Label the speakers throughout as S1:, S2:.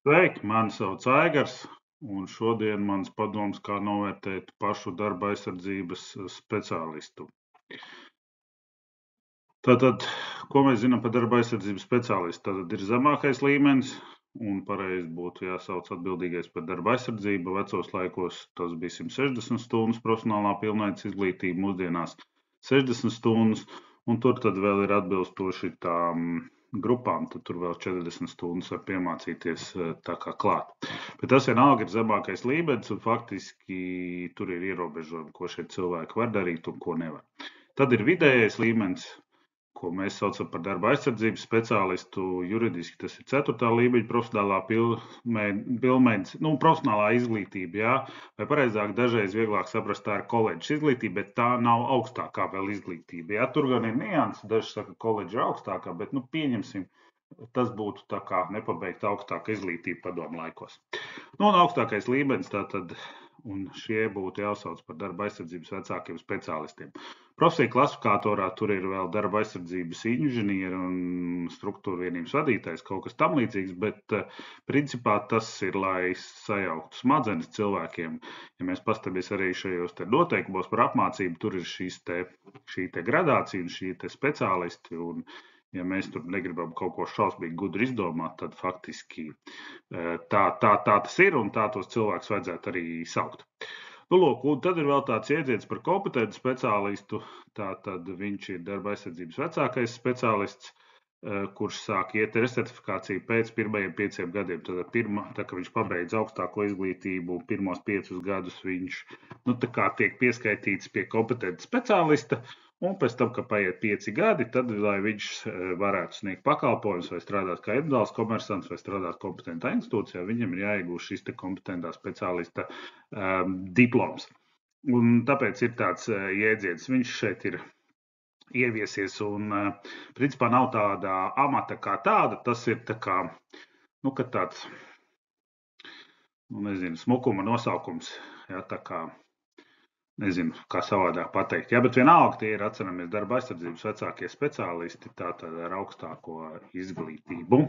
S1: Sveiki, mani sauc Aigars, un šodien mans padoms, kā novērtēt pašu darba aizsardzības speciālistu. Tātad, ko mēs zinām par darba aizsardzības speciālistu? Tātad ir zemākais līmenis, un pareizi būtu jāsauc atbildīgais par darba aizsardzību. Vecos laikos tas bija 160 stundas profesionālā pilnveids izglītība, mūsdienās 60 stundas, un tur tad vēl ir atbilstoši tām grupām, tad tur vēl 40 stundas var piemācīties tā kā klāt. Bet tas vienalga ir zemākais līmenis, un faktiski tur ir ierobežojumi, ko šie cilvēki var darīt un ko nevar. Tad ir vidējais līmenis, ko mēs saucam par darba aizsardzības speciālistu. Juridiski tas ir 4. līmeņa profesionālā pilnveids, profesionālā izglītība, jā, vai pareizāk dažreiz vieglāk saprast, tā ir koledžas izglītība, bet tā nav augstākā vēl izglītība. Jā, tur gan ir nianses, daži saka, koledža ir augstākā, bet pieņemsim, tas būtu tā kā nepabeigta augstāka izglītība padomu laikos. Un augstākais līmenis tātad, un šie būtu jāsauc par darba aizsardzības vecākiem speciālistiem. Profesija klasifikātorā tur ir vēl darba aizsardzības inženieri un struktūra vienības vadītājs, kaut kas tam līdzīgs, bet principā tas ir, lai sajauktu smadzenes cilvēkiem. Ja mēs pastamies arī šajos te noteikumos par apmācību, tur ir šī te gradācija un šī te speciālisti, un ja mēs tur negribam kaut ko šausmīgi gudri izdomāt, tad faktiski tā tas ir, un tā tos cilvēkus vajadzētu arī saukt. Lūk, un tad ir vēl tāds jēdziens par kompetentu speciālistu. Tātad viņš ir darba aizsardzības vecākais speciālists, kurš sāk iet recertifikāciju pēc pirmajiem 5 gadiem. Tad kad viņš pabeidz augstāko izglītību, pirmos 5 gadus viņš tiek pieskaitīts pie kompetenta speciālista, un pēc tam, kad paiet 5 gadi, tad, lai viņš varētu sniegt pakalpojumus vai strādāt kā individuāls komersants vai strādāt kompetentā institūcijā, viņam ir jāiegūst šis te kompetentā speciālista diploms. Un tāpēc ir tāds jēdziens, viņš šeit ir ieviesies, un principā nav tāda amata kā tāda, tas ir tā kā, kad tāds, smukuma nosaukums, jā, tā kā, nezinu, kā savādāk pateikt. Jā, bet vienalga tie ir, atceramies, darba aizsardzības vecākie speciālisti, tātad ar augstāko izglītību.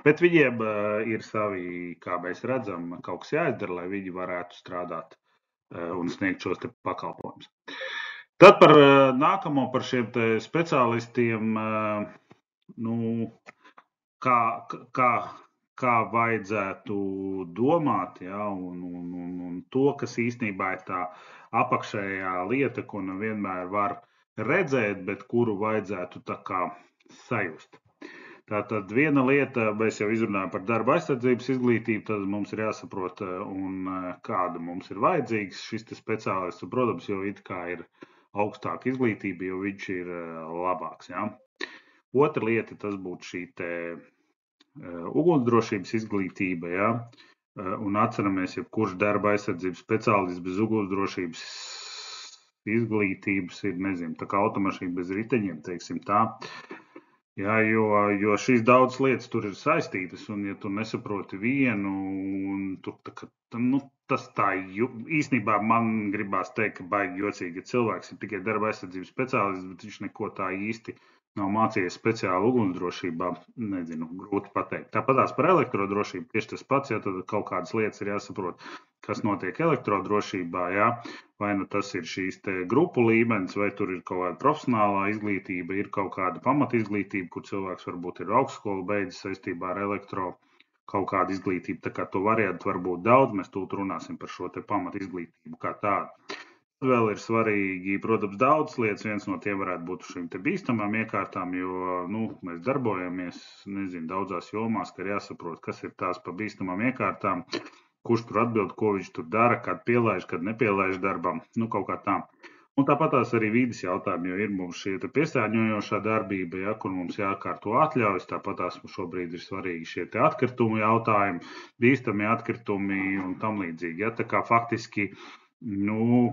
S1: Bet viņiem ir savi, kā mēs redzam, kaut kas jāizdara, lai viņi varētu strādāt un sniegt šos te pakalpojumus. Tad par nākamo, par šiem te speciālistiem, kā vajadzētu domāt, jā, un to, kas īstenībā ir tā apakšējā lieta, ko nevienmēr var redzēt, bet kuru vajadzētu tā kā sajust. Tātad viena lieta, mēs jau izrunājam par darba aizsardzības izglītību, tad mums ir jāsaprot, un kāda mums ir vajadzīgs šis te speciālists, un, protams, jo it kā ir augstāka izglītība, jo viņš ir labāks, jā. Otra lieta, tas būtu šī te ugunsdrošības izglītība, jā, un atceramies, ja kurš darba aizsardzības speciālists bez ugunsdrošības izglītības ir, nezinu, tā kā automašīna bez riteņiem, teiksim tā. Jā, jo šīs daudzas lietas tur ir saistītas, un ja tu nesaproti vienu, un tas tā īstenībā man gribās teikt, ka baigi jocīgi, ja cilvēks ir tikai darba aizsardzības speciālists, bet viņš neko tā īsti nav mācījies speciāli ugunsdrošībā, nezinu, grūti pateikt. Tāpatās par elektrodrošību tieši tas pats, ja tad kaut kādas lietas ir jāsaprot, kas notiek elektrodrošībā, jā, vai tas ir šīs te grupu līmenis, vai tur ir kaut kāda profesionālā izglītība, ir kaut kāda pamata izglītība, kur cilvēks varbūt ir augstskolu beidzis saistībā ar elektro kaut kādu izglītību, tā kā to variantu var būt daudz, mēs tūlīt runāsim par šo te pamata izglītību kā tādu. Vēl ir svarīgi, protams, daudz lietas, viens no tiem varētu būt šīm te bīstamām iekārtām, jo, mēs darbojamies, nezinu, daudzās jomās, ka ir jāsaprot, kas ir tās pa bīstamām iekārtām, kurš tur atbild, ko viņš tur dara, kad pielaiž, kad nepielaiž darbam, kaut kā tā. Un tāpatās arī vīdes jautājumi, jo ir mums šie te piesārņojošā darbība, ja, kur mums jākārto atļaujas, tāpatās šobrīd ir svarīgi šie te atkritumu jautājumi, bīstami atkritumi un tam līdzīgi, ja, tā kā faktiski,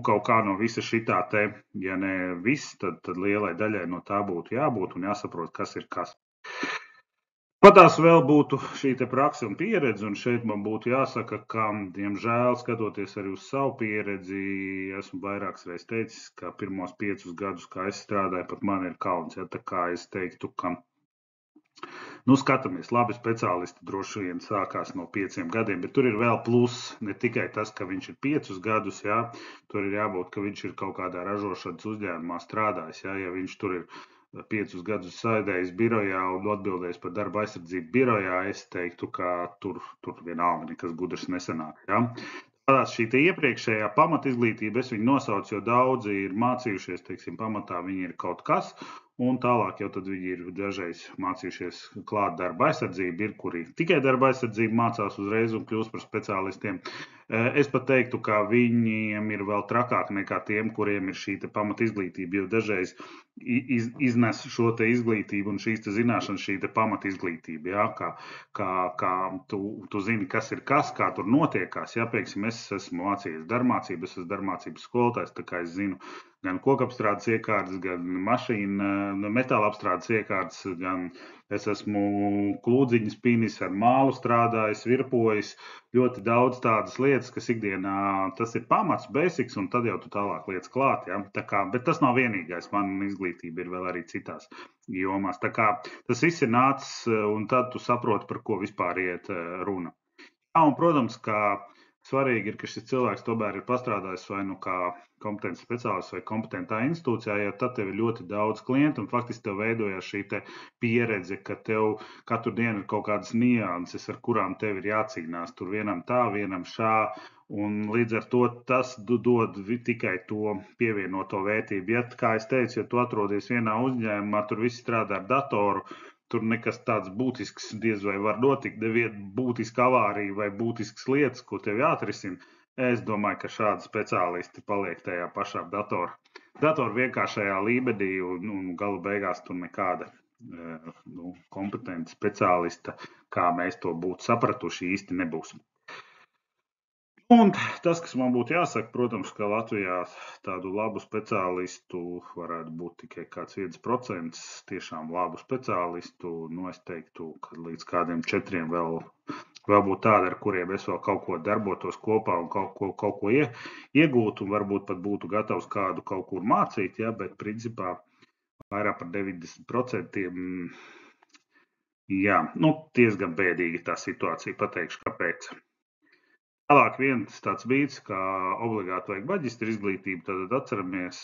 S1: kaut kā no visa šitā te, ja ne viss, tad lielai daļai no tā būtu jābūt un jāsaprot, kas ir kas. Patās vēl būtu šī te praksa un pieredze, un šeit man būtu jāsaka, ka, diemžēl, skatoties arī uz savu pieredzi, esmu vairākas reizes teicis, ka pirmos 5 gadus, kā es strādāju, pat man ir kauns, ja, tā kā es teiktu, ka Nu, skatāmies, labi speciālisti droši vien sākās no 5 gadiem, bet tur ir vēl plus, ne tikai tas, ka viņš ir 5 gadus, jā, tur ir jābūt, ka viņš ir kaut kādā ražošanas uzņēmumā strādājis, jā, ja viņš tur ir 5 gadus sēdējis birojā un atbildējis par darba aizsardzību birojā, es teiktu, ka tur vienalga nekas gudrs nesanāk, jā. Tādās šī iepriekšējā pamatizglītība, es viņu nosaucu, jo daudzi ir mācījušies, teiksim, pamatā viņi ir kaut kas, un tālāk jau tad viņi ir dažreiz mācījušies klāt darba aizsardzību, ir kuri tikai darba aizsardzību mācās uzreiz un kļūst par speciālistiem. Es pat teiktu, ka viņiem ir vēl trakāk nekā tiem, kuriem ir šī pamatizglītība, jo dažreiz iznes šo te izglītību un šīs te zināšanas, šī te pamatizglītība, jā, kā tu zini, kas ir kas, kā tur notiekās, jā, pieksim, es esmu mācījies darbmācību, es esmu darbmācības skolotājs, tā kā es zinu gan kokapstrādes iekārtas, gan metāla apstrādes iekārtas, gan es esmu klūdziņas pinis ar mālu strādājis, virpojis, ļoti daudz tādas lietas, kas ikdienā tas ir pamats, basics, un tad jau tu tālāk lietas klāt, ja? Tā kā, bet tas nav vienīgais, man izglītība ir vēl arī citās jomās. Tā kā tas viss ir nācis, un tad tu saproti, par ko vispār iet runa. Jā, un, protams, ka svarīgi ir, ka šis cilvēks tomēr ir pastrādājis vai nu kā kompetents speciālists vai kompetentā institūcijā, jo tad tev ir ļoti daudz klientu un faktiski tev veidojās šī te pieredze, ka tev katru dienu ir kaut kādas nianses, ar kurām tev ir jācīnās. Tur vienam tā, vienam šā, un līdz ar to tas dod tikai to pievienoto vērtību. Ja, kā es teicu, ja tu atrodies vienā uzņēmumā, tur viss strādā ar datoru, tur nekas tāds būtisks diez vai var notikt, neviena būtiska avārija vai būtiskas lietas, ko tev jāatrisina. Es domāju, ka šādi speciālisti paliek tajā pašā datoru vienkāršajā līmenī un galu beigās tur nekāda kompetenta speciālista, kā mēs to būtu sapratuši, īsti nebūs. Un tas, kas man būtu jāsaka, protams, ka Latvijā tādu labu speciālistu varētu būt tikai kāds 1%, tiešām labu speciālistu, es teiktu, ka līdz kādiem 4 vēl būtu tādi, ar kuriem es vēl kaut ko darbotos kopā un kaut ko iegūtu, un varbūt pat būtu gatavs kādu kaut kur mācīt, ja, bet principā vairāk par 90%, jā, diezgan bēdīgi tā situācija, pateikšu, kāpēc. Tālāk viens tāds mīts, ka obligāti vajag maģistra izglītību, tad atceramies,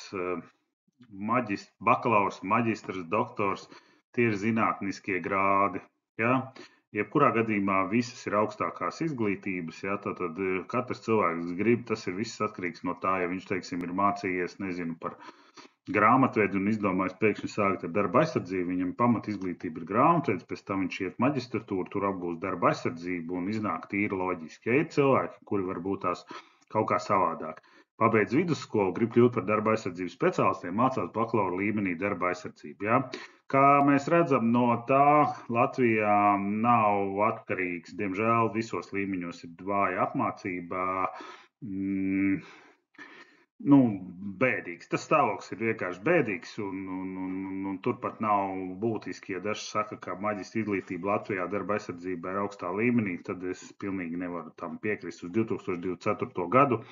S1: bakalaurs, maģistrs, doktors, tie ir zinātniskie grādi. Ja? Jebkurā gadījumā visas ir augstākās izglītības, ja? Tad katrs cilvēks grib, tas ir viss atkarīgs no tā, ja viņš, teiksim, ir mācījies, nezinu, par grāmatvedu un izdomājis pēkšņi sākt ar darba aizsardzību, viņam pamat izglītība ir grāmatvedis, pēc tam viņš iet maģistratūru, tur apgūst darba aizsardzību un iznāk tīri loģiski. Ja ir cilvēki, kuri varbūt tās kaut kā savādāk. Pabeidz vidusskolu, grib kļūt par darba aizsardzības speciālistiem, mācās bakalaura līmenī darba aizsardzību. Ja? Kā mēs redzam, no tā Latvijā nav atkarīgs, diemžēl visos līmeņos ir vāja apmācība, bēdīgs. Tas stāvoklis ir vienkārši bēdīgs un turpat nav būtiski, ja daži saka, ka maģistra izglītība Latvijā darba aizsardzībā ir augstā līmenī, tad es pilnīgi nevaru tam piekrist. Uz 2024. gadu,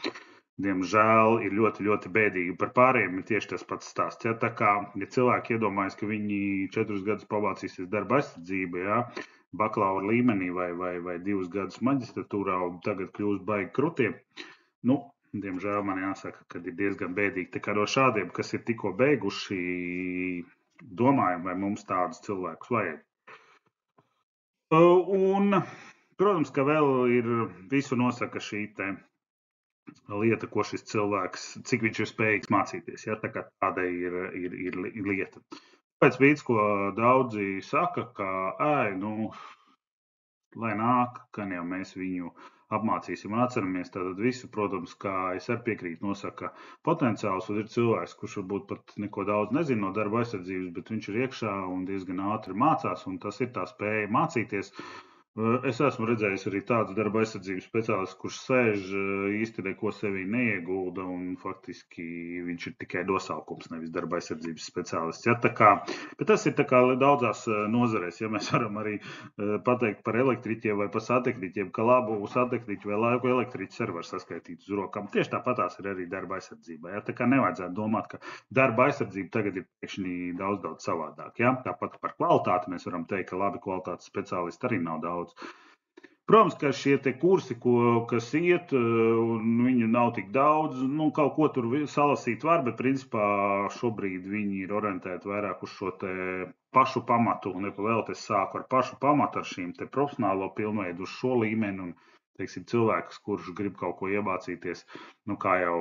S1: diemžēl, ir ļoti, ļoti bēdīgi. Par pārējiem ir tieši tas pats stāsts. Ja? Tā kā, ja cilvēki iedomājas, ka viņi 4 gadus pamācīsies darba aizsardzību, ja? Bakalaura līmenī vai 2 gadus maģistratūrā un tagad kļūst baigi krutiem, diemžēl man jāsaka, ka ir diezgan bēdīgi. Tā kā no šādiem, kas ir tikko beiguši, domājam, vai mums tādus cilvēkus vajag. Un, protams, ka vēl ir visu nosaka šī te lieta, ko šis cilvēks, cik viņš ir spējīgs mācīties. Ja? Tā kā tāda ir lieta. Pēc vīds, ko daudzi saka, ka, lai nāk, ka jau mēs viņu apmācīsim un atceramies tātad visu, protams, kā es arī piekrītu, nosaka potenciāls, un ir cilvēks, kurš varbūt pat neko daudz nezina no darba aizsardzības, bet viņš ir iekšā un diezgan ātri mācās, un tas ir tā spēja mācīties. Es esmu redzējis arī tādus darba aizsardzības speciālistus, kurš sēž īsti neko sevī neiegulda, un faktiski viņš ir tikai nosaukums, nevis darba aizsardzības speciālists. Ja, bet tas ir daudzās nozarēs. Ja mēs varam arī pateikt par elektriķiem vai par santehniķiem, ka labu santehniķu vai laiku elektriķus arī var saskaitīt uz rokām. Tieši tāpatās ir arī darba aizsardzībā. Ja, tā kā nevajadzētu domāt, ka darba aizsardzība tagad ir pēkšņi daudz savādāk. Ja. Tāpat par kvalitāti mēs varam teikt, ka labi kvalitātes speciālisti arī nav daudz. Protams, ka šie kursi, kas iet, viņu nav tik daudz, kaut ko tur salasīt var, bet principā šobrīd viņi ir orientēti vairāk uz šo te pašu pamatu, un vēl es sāku ar pašu pamatu, ar šīm te profesionālo pilnveidu uz šo līmeni, un, teiksim, cilvēks, kurš grib kaut ko iemācīties, kā jau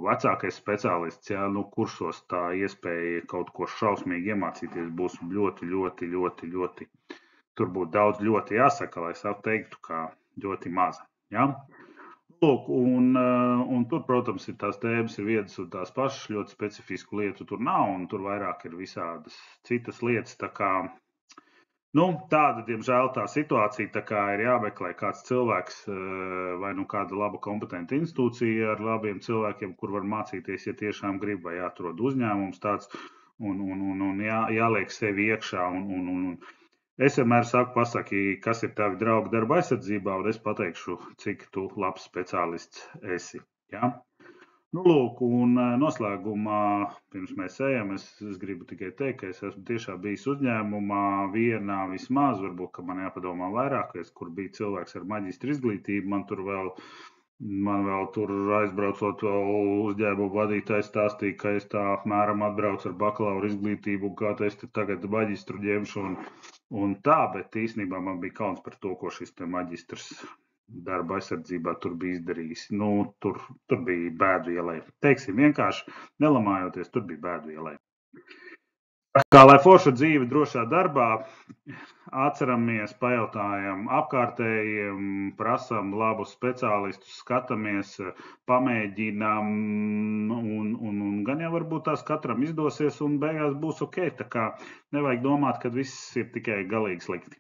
S1: vecākais speciālists, ja, kursos tā iespēja kaut ko šausmīgi iemācīties būs ļoti. Tur būtu daudz ļoti jāsaka, lai es teiktu, ka ļoti maza. Ja? Lūk, un tur, protams, ir tās tēmas, ir vienas un tās pašas, ļoti specifisku lietu tur nav, un tur vairāk ir visādas citas lietas. Tāda, diemžēl, tā situācija ir jāmeklē kāds cilvēks vai kāda laba kompetenta institūcija ar labiem cilvēkiem, kur var mācīties, ja tiešām grib, vai jāatrod uzņēmums tāds, un jāliek sevi iekšā, un es vienmēr pasaki, kas ir tavi draugi darba aizsardzībā, un es pateikšu, cik tu labs speciālists esi. Ja? Lūk, un noslēgumā, pirms mēs ejam, es gribu tikai teikt, ka es esmu tiešām bijis uzņēmumā vienā vismaz, varbūt, ka man jāpadomā vairāk, kur bija cilvēks ar maģistra izglītību, man vēl tur aizbraucot, uzņēmumu vadītājs stāstīja, ka es tā apmēram atbraucu ar bakalaura izglītību, un kā es tagad maģistru ņemšu, un tā, bet īstenībā man bija kauns par to, ko šis te maģistrs darba aizsardzībā tur bija izdarījis. Tur bija bēdu ielai. Teiksim, vienkārši nelamājoties, tur bija bēdu ielai. Kā lai forša dzīve drošā darbā, atceramies, pajautājam apkārtējiem, prasam labus speciālistus, skatāmies, pamēģinām, un gan jau varbūt tās katram izdosies, un beigās būs ok. Tā kā nevajag domāt, ka viss ir tikai galīgi slikti.